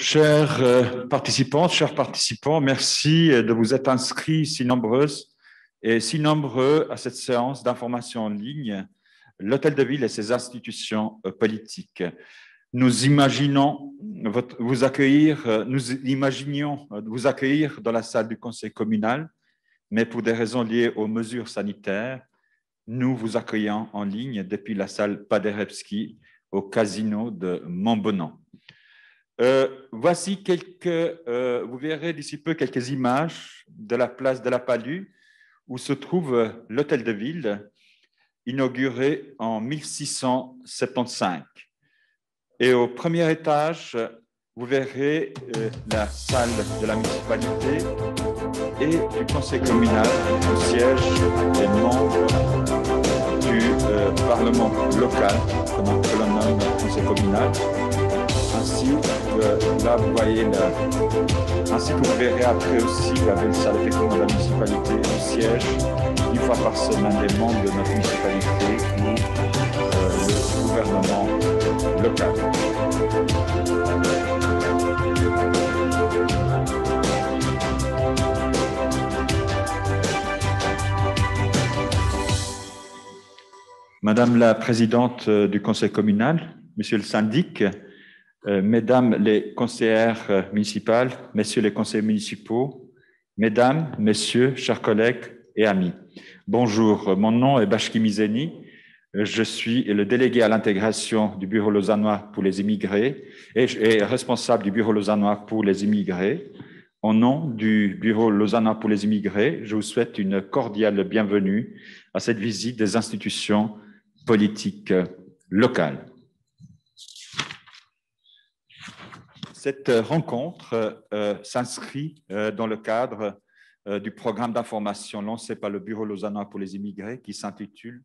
Chers participantes, chers participants, merci de vous être inscrits si nombreuses et si nombreux à cette séance d'information en ligne, l'Hôtel de Ville et ses institutions politiques. Nous imaginions vous accueillir dans la salle du conseil communal, mais pour des raisons liées aux mesures sanitaires, nous vous accueillons en ligne depuis la salle Paderewski au casino de Montbenon. Voici vous verrez d'ici peu quelques images de la place de la Palue où se trouve l'Hôtel de Ville, inauguré en 1675. Et au premier étage, vous verrez la salle de la municipalité et du conseil communal où siègent les membres du Parlement local, comme on le nomme le conseil communal. Ainsi que vous verrez après aussi la belle salle effectivement de la municipalité où siège une fois par semaine les membres de notre municipalité ou le gouvernement local. Madame la présidente du conseil communal, monsieur le syndic, mesdames les conseillères municipales, messieurs les conseillers municipaux, mesdames, messieurs, chers collègues et amis. Bonjour, mon nom est Bashki Mizeni. Je suis le délégué à l'intégration du Bureau lausannois pour les immigrés et responsable du Bureau lausannois pour les immigrés. Au nom du Bureau lausannois pour les immigrés, je vous souhaite une cordiale bienvenue à cette visite des institutions politiques locales. Cette rencontre s'inscrit dans le cadre du programme d'information lancé par le Bureau lausannois pour les immigrés qui s'intitule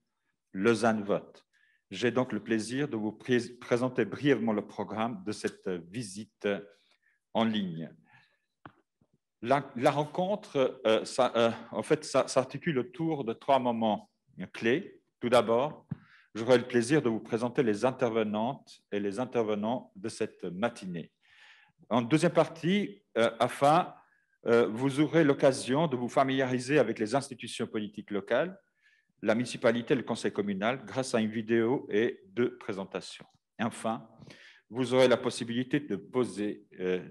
Lausanne Vote. J'ai donc le plaisir de vous présenter brièvement le programme de cette visite en ligne. La rencontre, en fait, s'articule autour de trois moments clés. Tout d'abord, j'aurai le plaisir de vous présenter les intervenantes et les intervenants de cette matinée. En deuxième partie, vous aurez l'occasion de vous familiariser avec les institutions politiques locales, la municipalité et le conseil communal grâce à une vidéo et deux présentations. Et enfin, vous aurez la possibilité de poser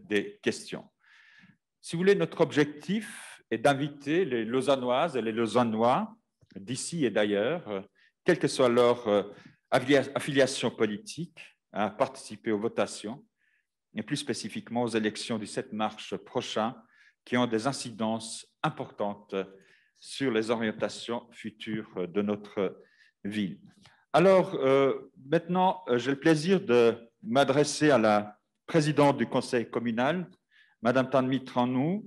des questions. Si vous voulez, notre objectif est d'inviter les Lausannoises et les Lausannois d'ici et d'ailleurs, quelle que soit leur affiliation politique, à participer aux votations et plus spécifiquement aux élections du 7 mars prochain qui ont des incidences importantes sur les orientations futures de notre ville. Alors, maintenant, j'ai le plaisir de m'adresser à la présidente du conseil communal, Madame Tanmi Tranou.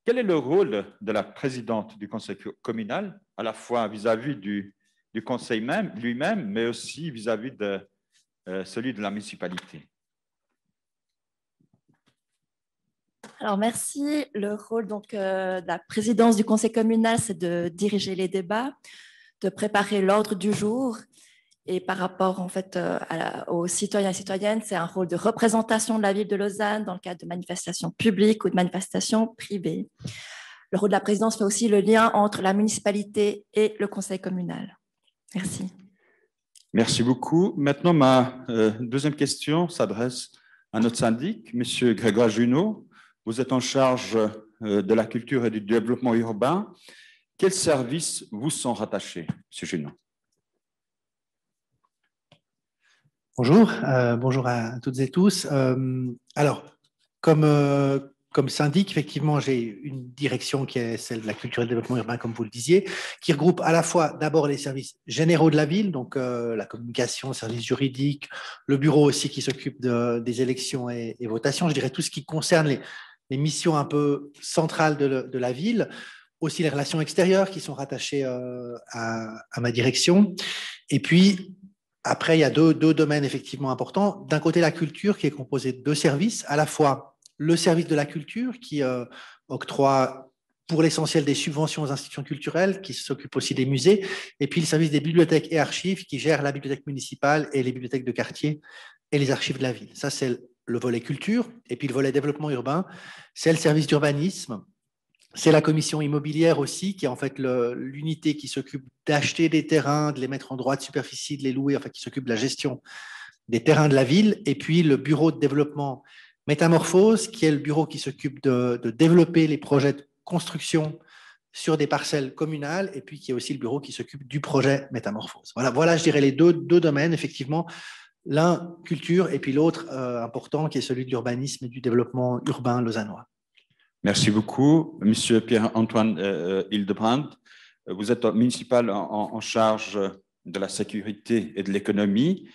Quel est le rôle de la présidente du conseil communal, à la fois vis-à-vis du conseil lui-même, mais aussi vis-à-vis de celui de la municipalité? Alors, merci. Le rôle de la présidence du conseil communal, c'est de diriger les débats, de préparer l'ordre du jour. Et par rapport en fait, aux citoyens et citoyennes, c'est un rôle de représentation de la ville de Lausanne dans le cadre de manifestations publiques ou de manifestations privées. Le rôle de la présidence fait aussi le lien entre la municipalité et le conseil communal. Merci. Merci beaucoup. Maintenant, ma deuxième question s'adresse à notre syndic, M. Grégoire Junot. Vous êtes en charge de la culture et du développement urbain. Quels services vous sont rattachés, M. Junot? Bonjour, bonjour à toutes et tous. Alors, comme syndic, effectivement, j'ai une direction qui est celle de la culture et du développement urbain, comme vous le disiez, qui regroupe à la fois d'abord les services généraux de la ville, donc la communication, le service juridique, le bureau aussi qui s'occupe des élections et votations, je dirais tout ce qui concerne les missions un peu centrales de la ville, aussi les relations extérieures qui sont rattachées à ma direction. Et puis, après, il y a deux domaines effectivement importants. D'un côté, la culture qui est composée de deux services, à la fois le service de la culture qui octroie pour l'essentiel des subventions aux institutions culturelles, qui s'occupe aussi des musées, et puis le service des bibliothèques et archives qui gère la bibliothèque municipale et les bibliothèques de quartier et les archives de la ville. Ça, c'est le volet culture, et puis le volet développement urbain, c'est le service d'urbanisme, c'est la commission immobilière aussi, qui est en fait l'unité qui s'occupe d'acheter des terrains, de les mettre en droit de superficie, de les louer, enfin qui s'occupe de la gestion des terrains de la ville, et puis le bureau de développement Métamorphose, qui est le bureau qui s'occupe de développer les projets de construction sur des parcelles communales, et puis qui est aussi le bureau qui s'occupe du projet Métamorphose. Voilà, je dirais les deux domaines, effectivement, l'un culture, et puis l'autre important, qui est celui de l'urbanisme et du développement urbain lausannois. Merci beaucoup. Monsieur Pierre-Antoine Hildebrand, vous êtes municipal en charge de la sécurité et de l'économie.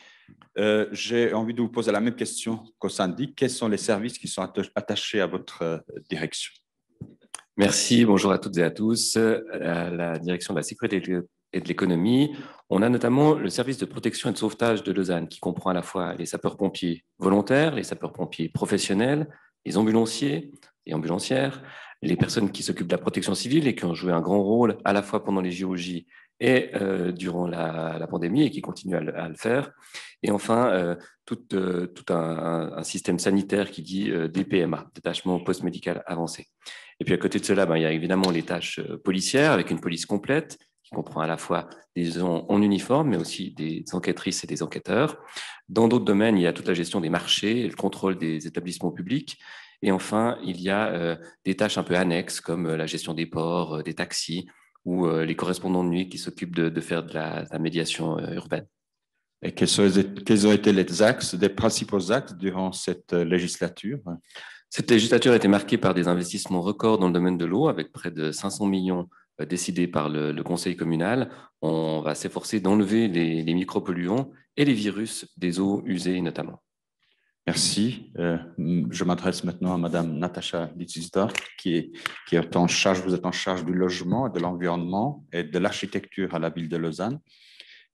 J'ai envie de vous poser la même question qu'au syndic. Quels sont les services qui sont attachés à votre direction? Merci, bonjour à toutes et à tous. À la direction de la sécurité et de l'économie, on a notamment le service de protection et de sauvetage de Lausanne qui comprend à la fois les sapeurs-pompiers volontaires, les sapeurs-pompiers professionnels, les ambulanciers et ambulancières, les personnes qui s'occupent de la protection civile et qui ont joué un grand rôle à la fois pendant les JOJ et durant la pandémie et qui continuent à le faire. Et enfin, tout un système sanitaire qui dit DPMA, détachement post-médical avancé. Et puis à côté de cela, il y a évidemment les tâches policières avec une police complète qui comprend à la fois des gens en uniforme, mais aussi des enquêtrices et des enquêteurs. Dans d'autres domaines, il y a toute la gestion des marchés, le contrôle des établissements publics. Et enfin, il y a des tâches un peu annexes comme la gestion des ports, des taxis ou les correspondants de nuit qui s'occupent de faire de la médiation urbaine. Et quels ont été les axes, les principaux axes durant cette législature? Cette législature a été marquée par des investissements records dans le domaine de l'eau, avec près de 500 millions décidés par le conseil communal. On va s'efforcer d'enlever les micropolluants et les virus des eaux usées notamment. Merci. Je m'adresse maintenant à Madame Natacha Litzisdorf, qui est en charge, vous êtes en charge du logement, de l'environnement et de l'architecture à la ville de Lausanne.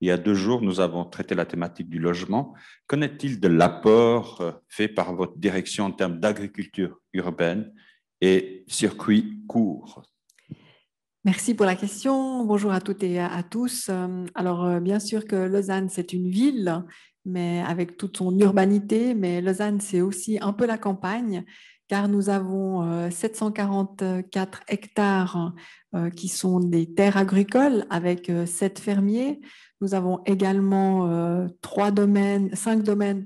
Il y a 2 jours, nous avons traité la thématique du logement. Qu'en est-il de l'apport fait par votre direction en termes d'agriculture urbaine et circuit court? Merci pour la question. Bonjour à toutes et à tous. Alors, bien sûr que Lausanne, c'est une ville, mais avec toute son urbanité, mais Lausanne, c'est aussi un peu la campagne, car nous avons 744 hectares qui sont des terres agricoles avec 7 fermiers. Nous avons également 5 domaines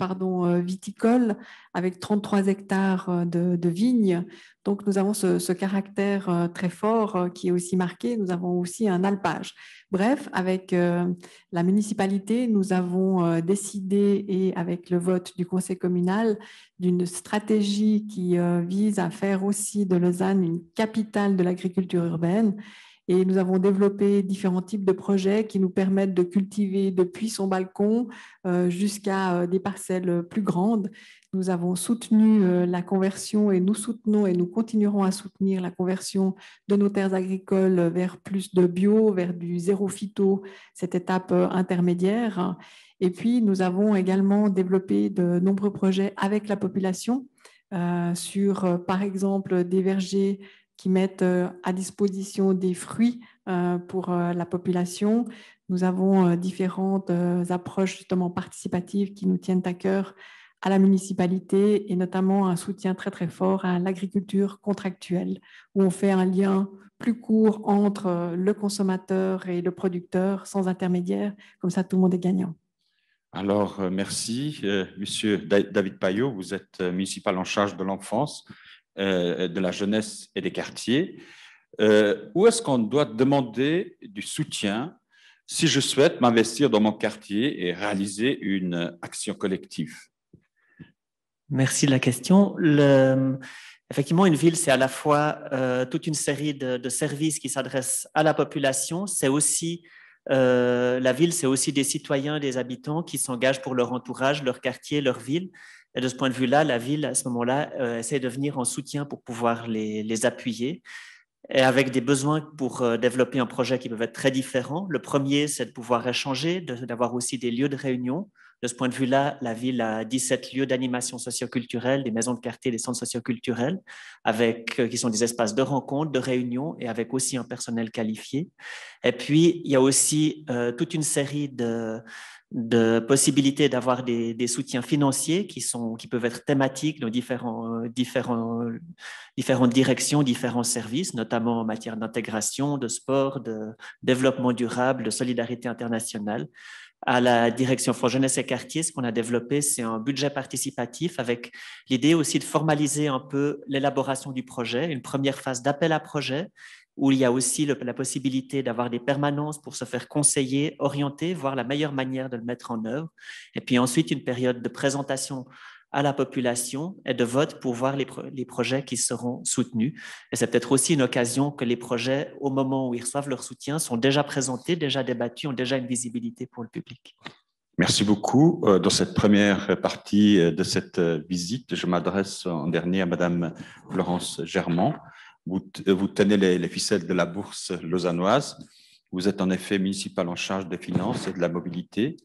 viticoles avec 33 hectares de vignes. Donc, nous avons ce caractère très fort qui est aussi marqué. Nous avons aussi un alpage. Bref, avec la municipalité, nous avons décidé, et avec le vote du conseil communal, d'une stratégie qui vise à faire aussi de Lausanne une capitale de l'agriculture urbaine. Et nous avons développé différents types de projets qui nous permettent de cultiver depuis son balcon jusqu'à des parcelles plus grandes. Nous avons soutenu la conversion et nous soutenons et nous continuerons à soutenir la conversion de nos terres agricoles vers plus de bio, vers du zéro phyto, cette étape intermédiaire. Et puis, nous avons également développé de nombreux projets avec la population sur, par exemple, des vergers qui mettent à disposition des fruits pour la population. Nous avons différentes approches justement participatives qui nous tiennent à cœur à la municipalité et notamment un soutien très très fort à l'agriculture contractuelle où on fait un lien plus court entre le consommateur et le producteur sans intermédiaire. Comme ça, tout le monde est gagnant. Alors, merci. Monsieur David Payot, vous êtes municipal en charge de l'enfance, de la jeunesse et des quartiers. Où est-ce qu'on doit demander du soutien si je souhaite m'investir dans mon quartier et réaliser une action collective? Merci de la question. Effectivement, une ville, c'est à la fois toute une série de services qui s'adressent à la population. C'est aussi la ville, c'est aussi des citoyens, des habitants qui s'engagent pour leur entourage, leur quartier, leur ville. Et de ce point de vue-là, la ville, à ce moment-là, essaie de venir en soutien pour pouvoir les appuyer. Et avec des besoins pour développer un projet qui peuvent être très différents. Le premier, c'est de pouvoir échanger, d'avoir aussi des lieux de réunion De ce point de vue-là, la ville a 17 lieux d'animation socioculturelle, des maisons de quartier, des centres socioculturels, qui sont des espaces de rencontre, de réunion et avec aussi un personnel qualifié. Et puis, il y a aussi toute une série de possibilités d'avoir des soutiens financiers qui peuvent être thématiques dans différentes directions, différents services, notamment en matière d'intégration, de sport, de développement durable, de solidarité internationale. À la direction Fonds Jeunesse et Quartier, ce qu'on a développé, c'est un budget participatif avec l'idée aussi de formaliser un peu l'élaboration du projet, une première phase d'appel à projet, où il y a aussi la possibilité d'avoir des permanences pour se faire conseiller, orienter, voir la meilleure manière de le mettre en œuvre. Et puis ensuite, une période de présentation à la population et de vote pour voir les projets qui seront soutenus. Et c'est peut-être aussi une occasion que les projets, au moment où ils reçoivent leur soutien, sont déjà présentés, déjà débattus, ont déjà une visibilité pour le public. Merci beaucoup. Dans cette première partie de cette visite, je m'adresse en dernier à Madame Florence Germont. Vous tenez les ficelles de la bourse lausannoise. Vous êtes en effet municipal en charge des finances et de la mobilité.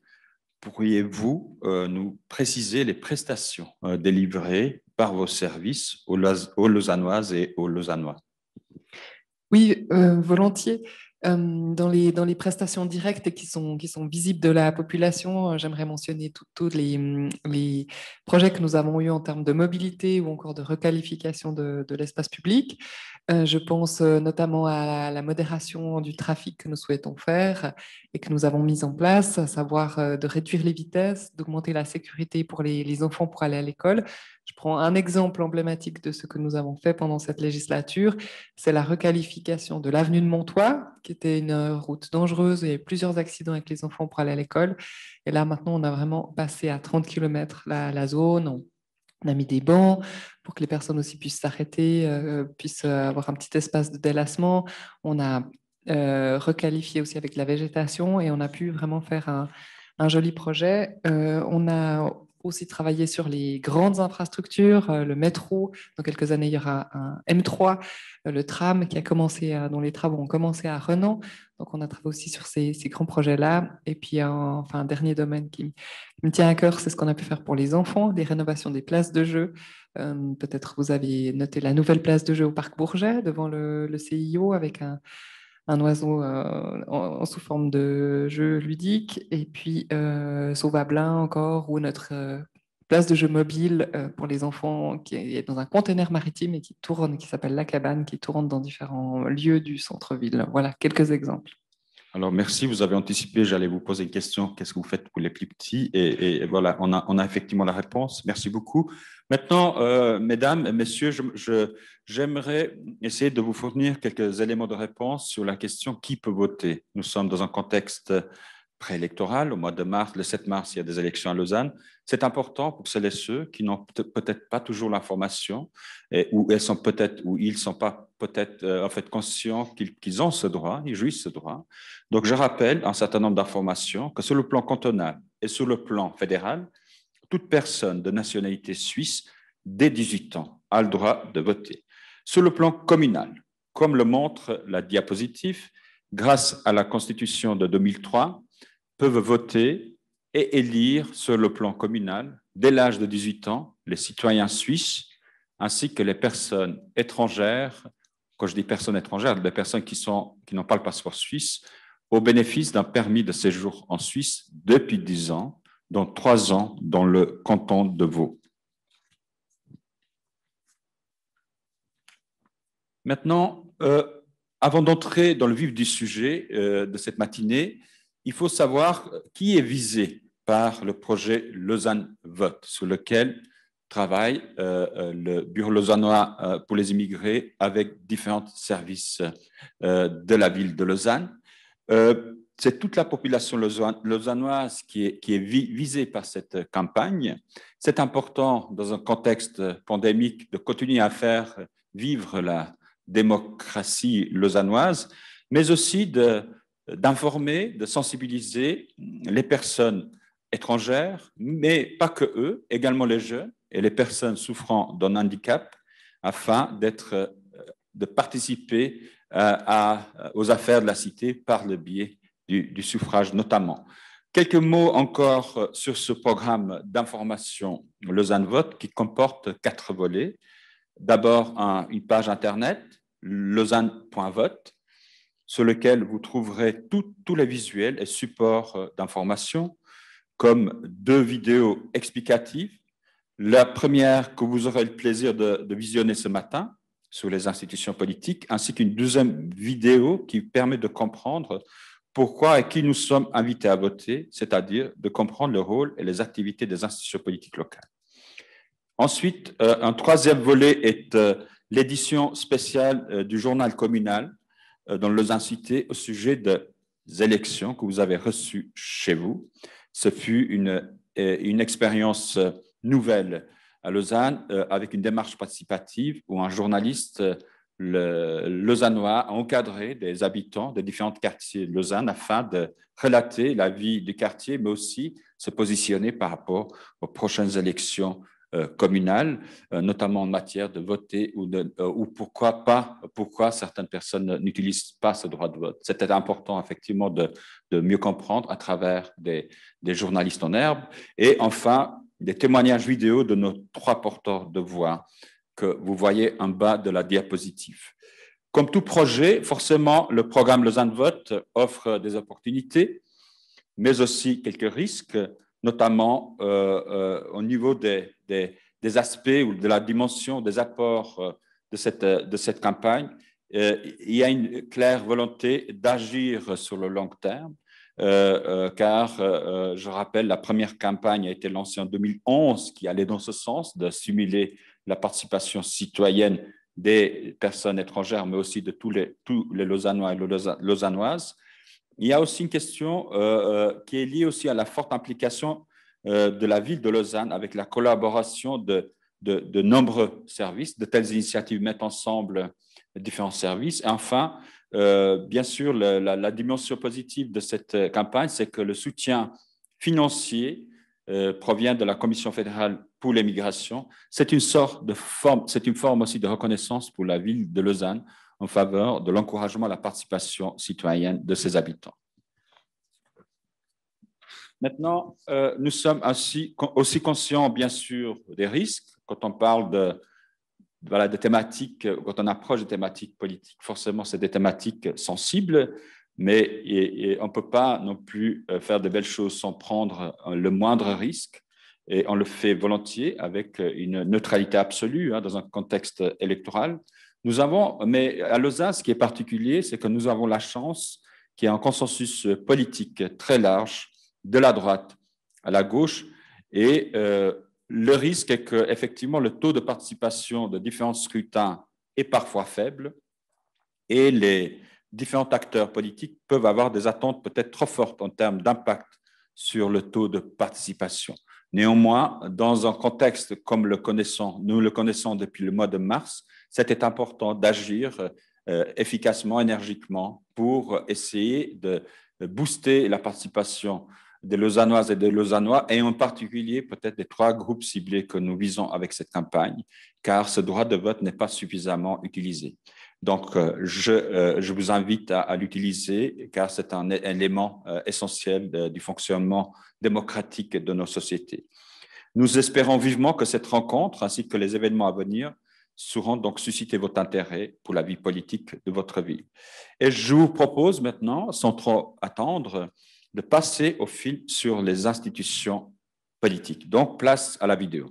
Pourriez-vous nous préciser les prestations délivrées par vos services aux Lausannoises et aux Lausannois? Oui, volontiers. Dans les prestations directes qui sont visibles de la population, j'aimerais mentionner tous les projets que nous avons eus en termes de mobilité ou encore de requalification de l'espace public. Je pense notamment à la modération du trafic que nous souhaitons faire et que nous avons mis en place, à savoir de réduire les vitesses, d'augmenter la sécurité pour les enfants pour aller à l'école. Je prends un exemple emblématique de ce que nous avons fait pendant cette législature, c'est la requalification de l'avenue de Montois, qui était une route dangereuse. Il y a eu plusieurs accidents avec les enfants pour aller à l'école. Et là, maintenant, on a vraiment passé à 30 km la zone. On a mis des bancs pour que les personnes aussi puissent s'arrêter, puissent avoir un petit espace de délassement. On a requalifié aussi avec la végétation et on a pu vraiment faire un joli projet. On a aussi travaillé sur les grandes infrastructures, le métro. Dans quelques années, il y aura un M3, le tram dont les travaux ont commencé à Renan. Donc, on a travaillé aussi sur ces grands projets-là. Et puis, enfin, un dernier domaine qui me tient à cœur, c'est ce qu'on a pu faire pour les enfants, des rénovations des places de jeu. Peut-être vous avez noté la nouvelle place de jeu au Parc Bourget, devant le CIO, avec un oiseau sous forme de jeu ludique, et puis Sauvablin encore, ou notre place de jeu mobile pour les enfants qui est dans un conteneur maritime et qui tourne, qui s'appelle La Cabane, qui tourne dans différents lieux du centre-ville. Voilà, quelques exemples. Alors, merci. Vous avez anticipé, j'allais vous poser une question. Qu'est-ce que vous faites pour les plus petits? Et voilà, on a effectivement la réponse. Merci beaucoup. Maintenant, mesdames et messieurs, j'aimerais essayer de vous fournir quelques éléments de réponse sur la question qui peut voter. Nous sommes dans un contexte préélectoral. Au mois de mars, le 7 mars, il y a des élections à Lausanne. C'est important pour celles et ceux qui n'ont peut-être pas toujours l'information ou ils ne sont pas peut-être en fait conscients qu'ils ont ce droit, ils jouissent ce droit. Donc, je rappelle un certain nombre d'informations que sur le plan cantonal et sur le plan fédéral, toute personne de nationalité suisse dès 18 ans a le droit de voter. Sur le plan communal, comme le montre la diapositive, grâce à la Constitution de 2003, peuvent voter et élire sur le plan communal, dès l'âge de 18 ans, les citoyens suisses ainsi que les personnes étrangères. Quand je dis personnes étrangères, les personnes qui n'ont pas le passeport suisse, au bénéfice d'un permis de séjour en Suisse depuis 10 ans, dont 3 ans dans le canton de Vaud. Maintenant, avant d'entrer dans le vif du sujet de cette matinée, il faut savoir qui est visé par le projet Lausanne Vote, sur lequel travaille le Bureau lausannois pour les immigrés avec différents services de la ville de Lausanne. C'est toute la population lausannoise qui est visée par cette campagne. C'est important, dans un contexte pandémique, de continuer à faire vivre la démocratie lausannoise, mais aussi d'informer, de sensibiliser les personnes étrangères, mais pas que eux, également les jeunes et les personnes souffrant d'un handicap, afin de participer aux affaires de la cité par le biais du suffrage notamment. Quelques mots encore sur ce programme d'information Lausanne Vote qui comporte 4 volets. D'abord, une page Internet, lausanne.vote, sur lequel vous trouverez tous les visuels et supports d'information, comme 2 vidéos explicatives. La première que vous aurez le plaisir de visionner ce matin sur les institutions politiques, ainsi qu'une 2e vidéo qui permet de comprendre pourquoi et qui nous sommes invités à voter, c'est-à-dire de comprendre le rôle et les activités des institutions politiques locales. Ensuite, un 3e volet est l'édition spéciale du journal communal dans le Lausanne Cité au sujet des élections que vous avez reçues chez vous. Ce fut une expérience nouvelle à Lausanne avec une démarche participative où un journaliste lausannois a encadré des habitants des différents quartiers de Lausanne afin de relater la vie du quartier, mais aussi se positionner par rapport aux prochaines élections communales, notamment en matière de voter ou pourquoi certaines personnes n'utilisent pas ce droit de vote. C'était important effectivement de mieux comprendre à travers des journalistes en herbe. Et enfin, des témoignages vidéo de nos 3 porteurs de voix que vous voyez en bas de la diapositive. Comme tout projet, forcément, le programme Lausanne Vote offre des opportunités, mais aussi quelques risques, notamment au niveau des aspects ou de la dimension des apports de cette campagne. Il y a une claire volonté d'agir sur le long terme, car, je rappelle, la première campagne a été lancée en 2011, qui allait dans ce sens de stimuler la participation citoyenne des personnes étrangères, mais aussi de tous les Lausannois et Lausannoises. Il y a aussi une question qui est liée aussi à la forte implication de la ville de Lausanne avec la collaboration de nombreux services. De telles initiatives mettent ensemble différents services. Et enfin, bien sûr, la dimension positive de cette campagne, c'est que le soutien financier provient de la Commission fédérale pour l'immigration. C'est une forme aussi de reconnaissance pour la ville de Lausanne en faveur de l'encouragement à la participation citoyenne de ses habitants. Maintenant, nous sommes aussi conscients, bien sûr, des risques quand on parle de thématiques, quand on approche des thématiques politiques. Forcément, c'est des thématiques sensibles, mais on ne peut pas non plus faire de belles choses sans prendre le moindre risque. Et on le fait volontiers avec une neutralité absolue dans un contexte électoral. Mais à Lausanne, ce qui est particulier, c'est que nous avons la chance qu'il y ait un consensus politique très large de la droite à la gauche. Et le risque est qu'effectivement, le taux de participation de différents scrutins est parfois faible et les différents acteurs politiques peuvent avoir des attentes peut-être trop fortes en termes d'impact sur le taux de participation. Néanmoins, dans un contexte comme nous le connaissons depuis le mois de mars, c'était important d'agir efficacement, énergiquement pour essayer de booster la participation des Lausannoises et des Lausannois, et en particulier peut-être des 3 groupes ciblés que nous visons avec cette campagne, car ce droit de vote n'est pas suffisamment utilisé. Donc, je vous invite à l'utiliser, car c'est un élément essentiel du fonctionnement démocratique de nos sociétés. Nous espérons vivement que cette rencontre, ainsi que les événements à venir, sauront donc susciter votre intérêt pour la vie politique de votre ville. Et je vous propose maintenant, sans trop attendre, de passer au fil sur les institutions politiques. Donc, place à la vidéo.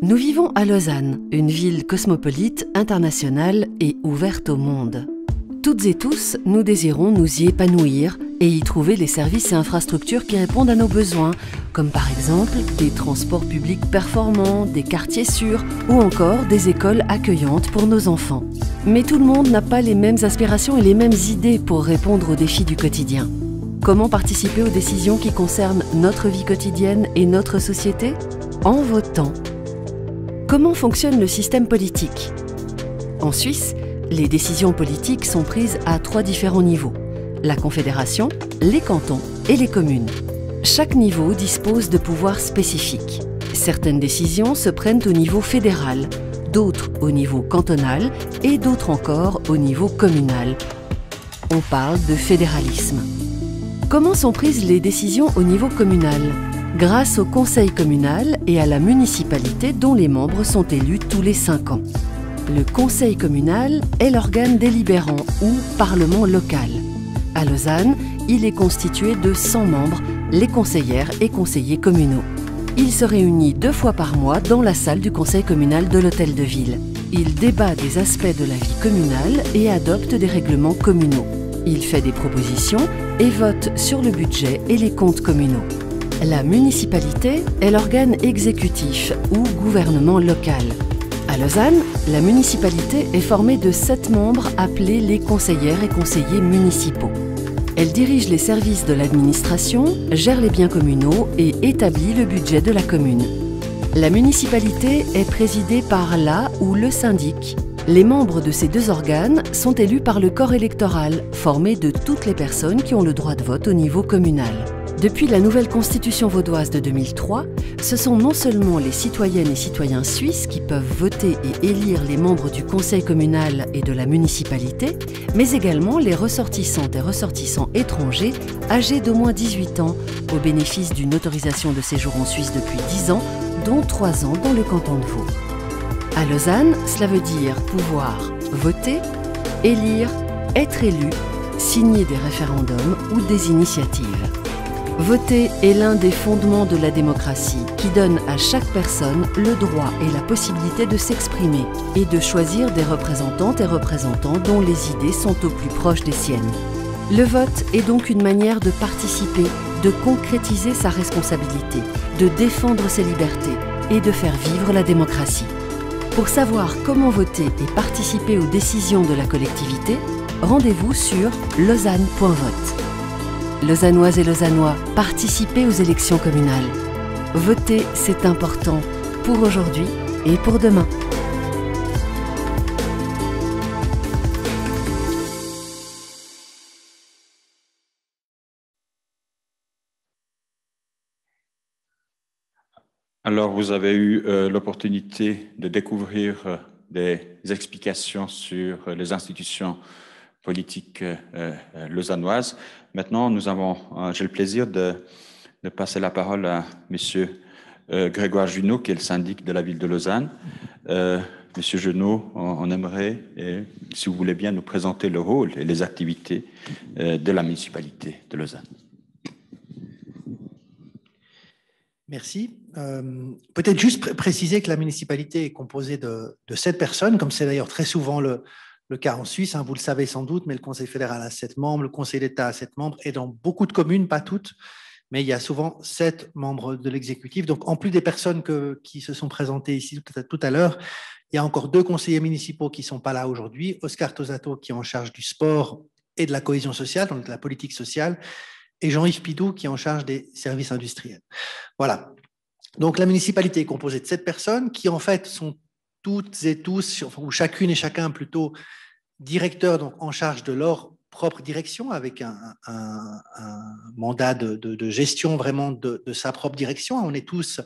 Nous vivons à Lausanne, une ville cosmopolite, internationale et ouverte au monde. Toutes et tous, nous désirons nous y épanouir et y trouver les services et infrastructures qui répondent à nos besoins, comme par exemple des transports publics performants, des quartiers sûrs ou encore des écoles accueillantes pour nos enfants. Mais tout le monde n'a pas les mêmes aspirations et les mêmes idées pour répondre aux défis du quotidien. Comment participer aux décisions qui concernent notre vie quotidienne et notre société? En votant. Comment fonctionne le système politique? En Suisse, les décisions politiques sont prises à 3 différents niveaux: la Confédération, les cantons et les communes. Chaque niveau dispose de pouvoirs spécifiques. Certaines décisions se prennent au niveau fédéral, d'autres au niveau cantonal et d'autres encore au niveau communal. On parle de fédéralisme. Comment sont prises les décisions au niveau communal? Grâce au conseil communal et à la municipalité dont les membres sont élus tous les 5 ans. Le conseil communal est l'organe délibérant ou parlement local. À Lausanne, il est constitué de 100 membres, les conseillères et conseillers communaux. Il se réunit 2 fois par mois dans la salle du conseil communal de l'hôtel de ville. Il débat des aspects de la vie communale et adopte des règlements communaux. Il fait des propositions et vote sur le budget et les comptes communaux. La municipalité est l'organe exécutif ou gouvernement local. À Lausanne, la municipalité est formée de 7 membres appelés les conseillères et conseillers municipaux. Elle dirige les services de l'administration, gère les biens communaux et établit le budget de la commune. La municipalité est présidée par la ou le syndic. Les membres de ces 2 organes sont élus par le corps électoral, formé de toutes les personnes qui ont le droit de vote au niveau communal. Depuis la nouvelle constitution vaudoise de 2003, ce sont non seulement les citoyennes et citoyens suisses qui peuvent voter et élire les membres du conseil communal et de la municipalité, mais également les ressortissantes et ressortissants étrangers âgés d'au moins 18 ans, au bénéfice d'une autorisation de séjour en Suisse depuis 10 ans, dont 3 ans dans le canton de Vaud. À Lausanne, cela veut dire pouvoir voter, élire, être élu, signer des référendums ou des initiatives. Voter est l'un des fondements de la démocratie qui donne à chaque personne le droit et la possibilité de s'exprimer et de choisir des représentantes et représentants dont les idées sont au plus proche des siennes. Le vote est donc une manière de participer, de concrétiser sa responsabilité, de défendre ses libertés et de faire vivre la démocratie. Pour savoir comment voter et participer aux décisions de la collectivité, rendez-vous sur lausanne.vote. Lausannoises et Lausannois, participez aux élections communales. Voter, c'est important pour aujourd'hui et pour demain. Alors, vous avez eu l'opportunité de découvrir des explications sur les institutions politiques lausannoises. Maintenant, j'ai le plaisir de passer la parole à M. Grégoire Junot, qui est le syndic de la ville de Lausanne. Monsieur Junot, on aimerait, si vous voulez bien, nous présenter le rôle et les activités de la municipalité de Lausanne. Merci. Peut-être juste préciser que la municipalité est composée de 7 personnes, comme c'est d'ailleurs très souvent le cas en Suisse, hein, vous le savez sans doute, mais le Conseil fédéral a 7 membres, le Conseil d'État a 7 membres, et dans beaucoup de communes, pas toutes, mais il y a souvent 7 membres de l'exécutif. Donc, en plus des personnes qui se sont présentées ici tout à l'heure, il y a encore 2 conseillers municipaux qui ne sont pas là aujourd'hui, Oscar Tosato, qui est en charge du sport et de la cohésion sociale, donc de la politique sociale, et Jean-Yves Pidou, qui est en charge des services industriels. Voilà. Donc, la municipalité est composée de 7 personnes qui, en fait, sont toutes et tous, ou chacune et chacun plutôt, directeurs donc, en charge de leur propre direction, avec un mandat de gestion vraiment de sa propre direction. On est tous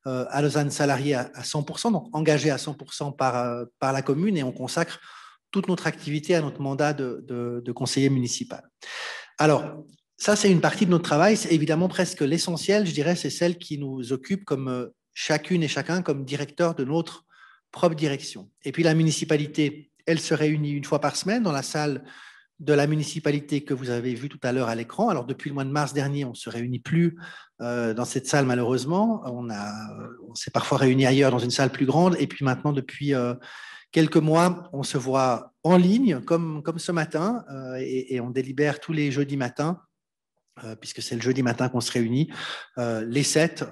à Lausanne salariés à 100%, donc engagés à 100% par la commune, et on consacre toute notre activité à notre mandat de conseiller municipal. Alors, ça, c'est une partie de notre travail. C'est évidemment presque l'essentiel, je dirais, c'est celle qui nous occupe comme chacune et chacun comme directeur de notre propre direction. Et puis la municipalité, elle se réunit une fois par semaine dans la salle de la municipalité que vous avez vue tout à l'heure à l'écran. Alors depuis le mois de mars dernier, on ne se réunit plus dans cette salle malheureusement. On s'est parfois réunis ailleurs dans une salle plus grande. Et puis maintenant, depuis quelques mois, on se voit en ligne comme ce matin et on délibère tous les jeudis matins. Puisque c'est le jeudi matin qu'on se réunit, les 7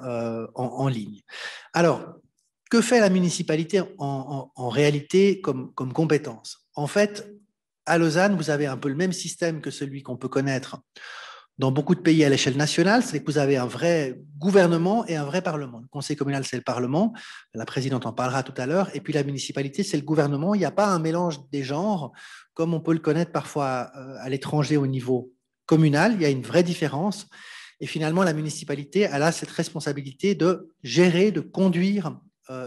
en ligne. Alors, que fait la municipalité en réalité comme compétence? En fait, à Lausanne, vous avez un peu le même système que celui qu'on peut connaître dans beaucoup de pays à l'échelle nationale, c'est que vous avez un vrai gouvernement et un vrai parlement. Le conseil communal, c'est le parlement, la présidente en parlera tout à l'heure, et puis la municipalité, c'est le gouvernement. Il n'y a pas un mélange des genres, comme on peut le connaître parfois à l'étranger au niveau communal, il y a une vraie différence. Et finalement, la municipalité, elle a cette responsabilité de gérer, de conduire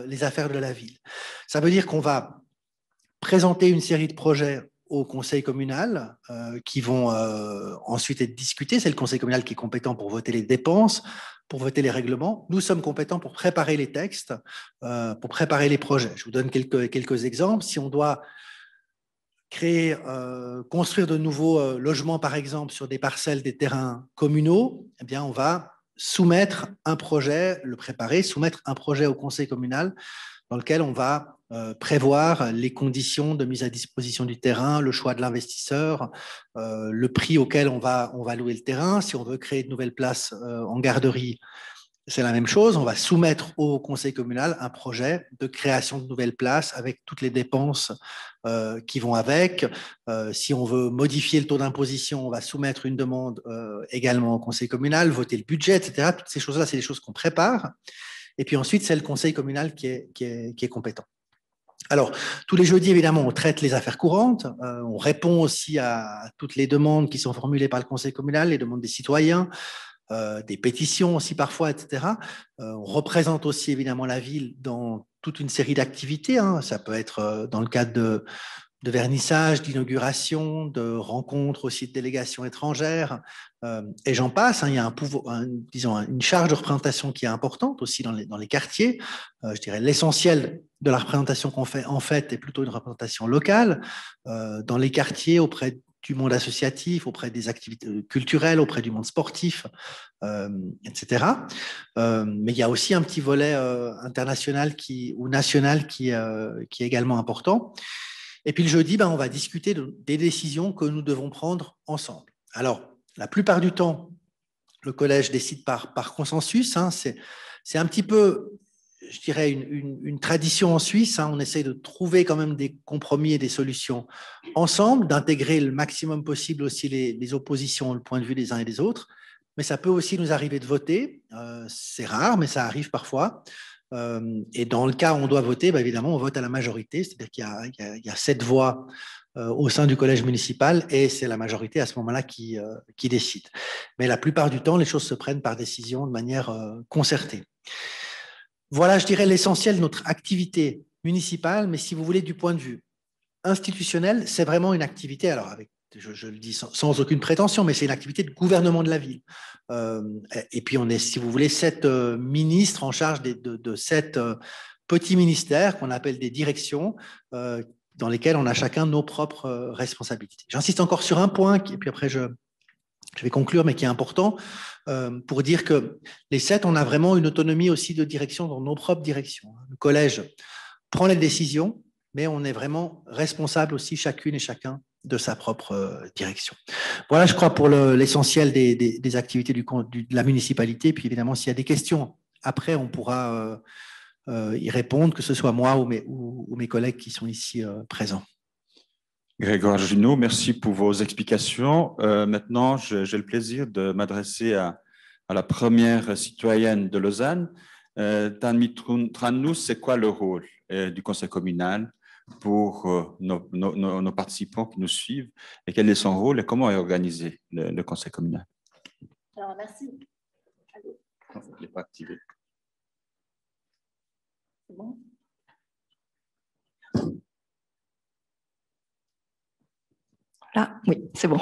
les affaires de la ville. Ça veut dire qu'on va présenter une série de projets au conseil communal qui vont ensuite être discutés. C'est le conseil communal qui est compétent pour voter les dépenses, pour voter les règlements. Nous sommes compétents pour préparer les textes, pour préparer les projets. Je vous donne quelques exemples. Si on doit construire de nouveaux logements, par exemple, sur des parcelles, des terrains communaux, eh bien, on va soumettre un projet, le préparer, soumettre un projet au conseil communal dans lequel on va prévoir les conditions de mise à disposition du terrain, le choix de l'investisseur, le prix auquel on va louer le terrain. Si on veut créer de nouvelles places en garderie, c'est la même chose. On va soumettre au conseil communal un projet de création de nouvelles places avec toutes les dépenses qui vont avec. Si on veut modifier le taux d'imposition, on va soumettre une demande également au conseil communal, voter le budget, etc. Toutes ces choses-là, c'est des choses qu'on prépare. Et puis ensuite, c'est le conseil communal qui est compétent. Alors, tous les jeudis, évidemment, on traite les affaires courantes. On répond aussi à toutes les demandes qui sont formulées par le conseil communal, les demandes des citoyens, des pétitions aussi parfois, etc. On représente aussi évidemment la ville dans toute une série d'activités. Ça peut être dans le cadre de vernissage, d'inauguration, de rencontres aussi de délégations étrangères, et j'en passe. Il y a une charge de représentation qui est importante aussi dans les quartiers. Je dirais l'essentiel de la représentation qu'on fait en fait est plutôt une représentation locale, dans les quartiers, auprès du monde associatif, auprès des activités culturelles, auprès du monde sportif, etc. Mais il y a aussi un petit volet international ou national qui est également important. Et puis le jeudi, on va discuter des décisions que nous devons prendre ensemble. Alors, la plupart du temps, le collège décide par consensus. C'est un petit peu, je dirais, une tradition en Suisse. On essaie de trouver quand même des compromis et des solutions ensemble, d'intégrer le maximum possible aussi les oppositions, le point de vue des uns et des autres. Mais ça peut aussi nous arriver de voter. C'est rare, mais ça arrive parfois. Et dans le cas où on doit voter, évidemment, on vote à la majorité, c'est-à-dire qu'il y a 7 voix au sein du collège municipal et c'est la majorité à ce moment-là qui décide. Mais la plupart du temps, les choses se prennent par décision de manière concertée. Voilà, je dirais, l'essentiel de notre activité municipale, mais si vous voulez, du point de vue institutionnel, c'est vraiment une activité, alors je le dis sans aucune prétention, mais c'est une activité de gouvernement de la ville. Et puis, on est, si vous voulez, 7 ministres en charge de 7 petits ministères qu'on appelle des directions, dans lesquelles on a chacun nos propres responsabilités. J'insiste encore sur un point, et puis après, je vais conclure, mais qui est important, pour dire que les 7, on a vraiment une autonomie aussi de direction dans nos propres directions. Le collège prend les décisions, mais on est vraiment responsable aussi, chacune et chacun, de sa propre direction. Voilà, je crois, pour l'essentiel des activités de la municipalité. Puis évidemment, s'il y a des questions, après, on pourra y répondre, que ce soit moi ou mes collègues qui sont ici présents. Grégoire Junot, merci pour vos explications. Maintenant, j'ai le plaisir de m'adresser à la première citoyenne de Lausanne. Tanmi-Tranous, c'est quoi le rôle du conseil communal pour nos participants qui nous suivent et quel est son rôle et comment est organisé le conseil communal? Alors, merci. Il n'est pas activé. C'est bon? Là, oui, c'est bon.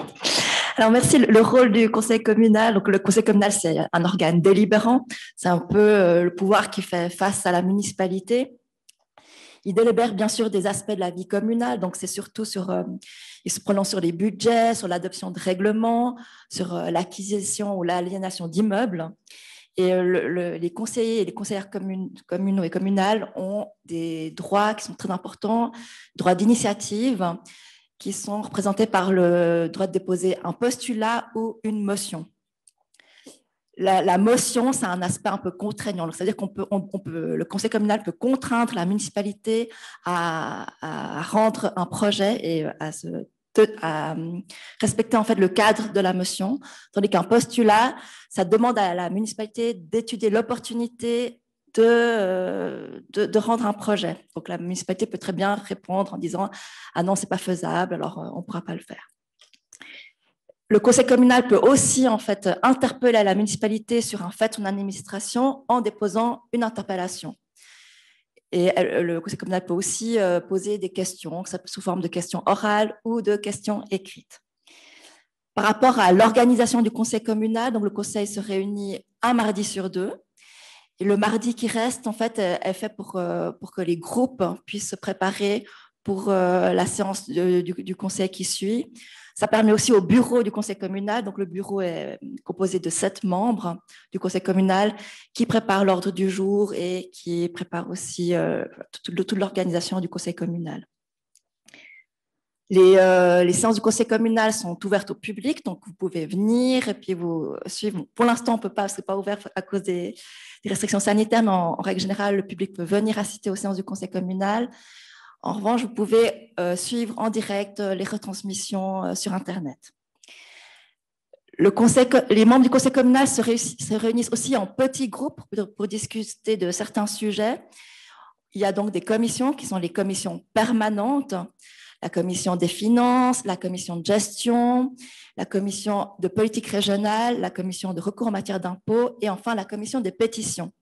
Alors, merci. Le rôle du conseil communal. Donc, le conseil communal, c'est un organe délibérant. C'est un peu le pouvoir qui fait face à la municipalité. Il délibère bien sûr des aspects de la vie communale, donc c'est surtout il se prononce sur les budgets, sur l'adoption de règlements, sur l'acquisition ou l'aliénation d'immeubles. Et les conseillers et les conseillères communaux et communales ont des droits qui sont très importants, droits d'initiative, qui sont représentés par le droit de déposer un postulat ou une motion. La motion, c'est un aspect un peu contraignant. C'est-à-dire le conseil communal peut contraindre la municipalité à rendre un projet et à respecter en fait le cadre de la motion, tandis qu'un postulat, ça demande à la municipalité d'étudier l'opportunité de rendre un projet. Donc la municipalité peut très bien répondre en disant « Ah non, c'est pas faisable, alors on ne pourra pas le faire ». Le conseil communal peut aussi en fait interpeller la municipalité sur un fait ou une administration en déposant une interpellation. Et le conseil communal peut aussi poser des questions, sous forme de questions orales ou de questions écrites. Par rapport à l'organisation du conseil communal, donc le conseil se réunit un mardi sur 2. Et le mardi qui reste, en fait, est fait pour que les groupes puissent se préparer pour la séance du conseil qui suit. Ça permet aussi au bureau du conseil communal, donc le bureau est composé de 7 membres du conseil communal qui préparent l'ordre du jour et qui préparent aussi toute l'organisation du conseil communal. Les séances du conseil communal sont ouvertes au public, donc vous pouvez venir et puis vous suivre. Pour l'instant, on ne peut pas, c'est pas ouvert à cause des restrictions sanitaires, mais en règle générale, le public peut venir assister aux séances du conseil communal. En revanche, vous pouvez suivre en direct les retransmissions sur Internet. Les membres du conseil communal se réunissent aussi en petits groupes pour discuter de certains sujets. Il y a donc des commissions qui sont les commissions permanentes, la commission des finances, la commission de gestion, la commission de politique régionale, la commission de recours en matière d'impôts et enfin la commission des pétitions.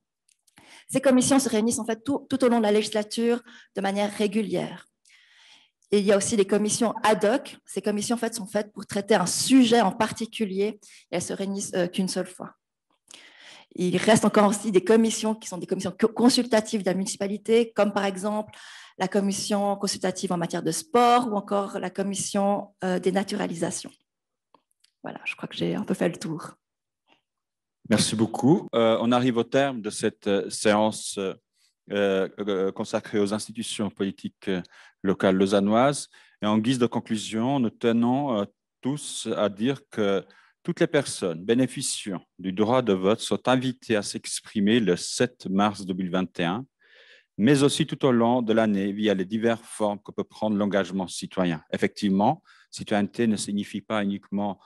Ces commissions se réunissent en fait tout au long de la législature de manière régulière. Et il y a aussi des commissions ad hoc. Ces commissions en fait, sont faites pour traiter un sujet en particulier et elles se réunissent qu'une seule fois. Il reste encore aussi des commissions qui sont des commissions consultatives de la municipalité, comme par exemple la commission consultative en matière de sport ou encore la commission des naturalisations. Voilà, je crois que j'ai un peu fait le tour. Merci beaucoup. On arrive au terme de cette séance consacrée aux institutions politiques locales lausannoises. Et en guise de conclusion, nous tenons tous à dire que toutes les personnes bénéficiant du droit de vote sont invitées à s'exprimer le 7 mars 2021, mais aussi tout au long de l'année via les diverses formes que peut prendre l'engagement citoyen. Effectivement, citoyenneté ne signifie pas uniquement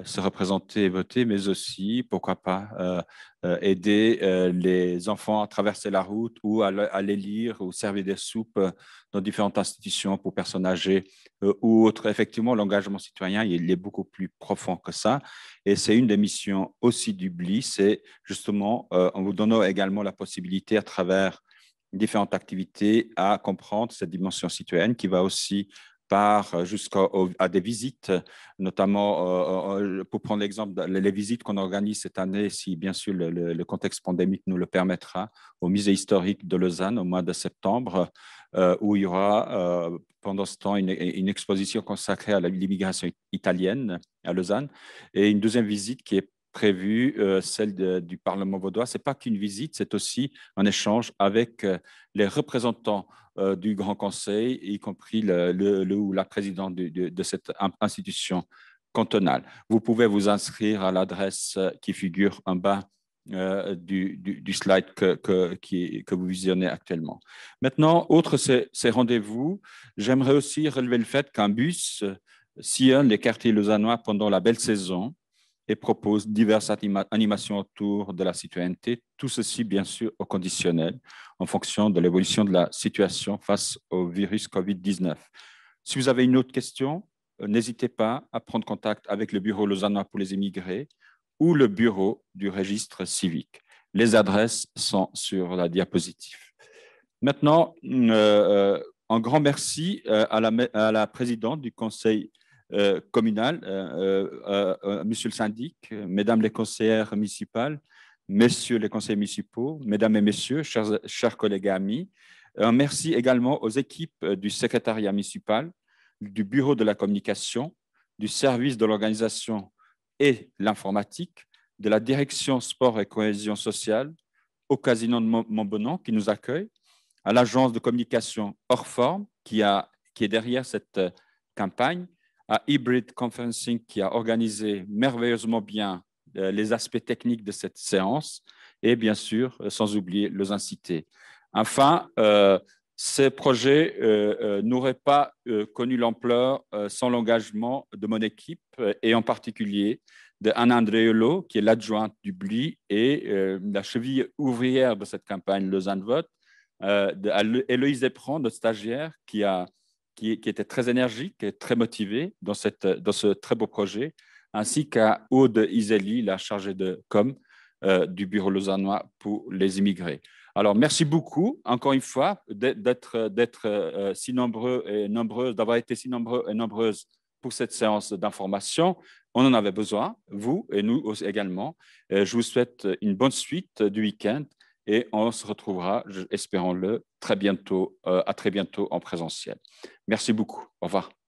se représenter et voter, mais aussi, pourquoi pas, aider les enfants à traverser la route ou à aller lire ou servir des soupes dans différentes institutions pour personnes âgées ou autres. Effectivement, l'engagement citoyen, il est beaucoup plus profond que ça. Et c'est une des missions aussi du BLI, c'est justement, en vous donnant également la possibilité à travers différentes activités à comprendre cette dimension citoyenne qui va aussi part jusqu'à des visites, notamment pour prendre l'exemple, les visites qu'on organise cette année, si bien sûr le contexte pandémique nous le permettra, au musée historique de Lausanne au mois de septembre, où il y aura pendant ce temps une exposition consacrée à l'immigration italienne à Lausanne, et une deuxième visite qui est prévue, celle du Parlement vaudois. Ce n'est pas qu'une visite, c'est aussi un échange avec les représentants du Grand Conseil, y compris le ou la présidente de cette institution cantonale. Vous pouvez vous inscrire à l'adresse qui figure en bas du slide que vous visionnez actuellement. Maintenant, outre ces rendez-vous, j'aimerais aussi relever le fait qu'un bus sillonne les quartiers lausannois pendant la belle saison et propose diverses animations autour de la citoyenneté, tout ceci bien sûr au conditionnel, en fonction de l'évolution de la situation face au virus Covid-19. Si vous avez une autre question, n'hésitez pas à prendre contact avec le bureau lausannois pour les immigrés ou le bureau du registre civique. Les adresses sont sur la diapositive. Maintenant, un grand merci à la présidente du conseil communal, monsieur le syndic, mesdames les conseillères municipales, messieurs les conseillers municipaux, mesdames et messieurs, chers collègues et amis. Merci également aux équipes du secrétariat municipal, du bureau de la communication, du service de l'organisation et l'informatique, de la direction sport et cohésion sociale, au casino de Montbenon qui nous accueille, à l'agence de communication Orform qui est derrière cette campagne, à Hybrid Conferencing qui a organisé merveilleusement bien les aspects techniques de cette séance et bien sûr, sans oublier les incités. Enfin, ces projets n'auraient pas connu l'ampleur sans l'engagement de mon équipe et en particulier de Anna Andreolo, qui est l'adjointe du BLI et la cheville ouvrière de cette campagne Lausanne Vote, d'Héloïse Desprand, notre stagiaire, qui était très énergique et très motivée dans ce très beau projet, ainsi qu'à Aude Iseli, la chargée de com du bureau lausannois pour les immigrés. Alors, merci beaucoup, encore une fois, d'être si nombreux et nombreuses, d'avoir été si nombreux et nombreuses pour cette séance d'information. On en avait besoin, vous et nous aussi également. Je vous souhaite une bonne suite du week-end et on se retrouvera, espérons-le, très bientôt, à très bientôt en présentiel. Merci beaucoup. Au revoir.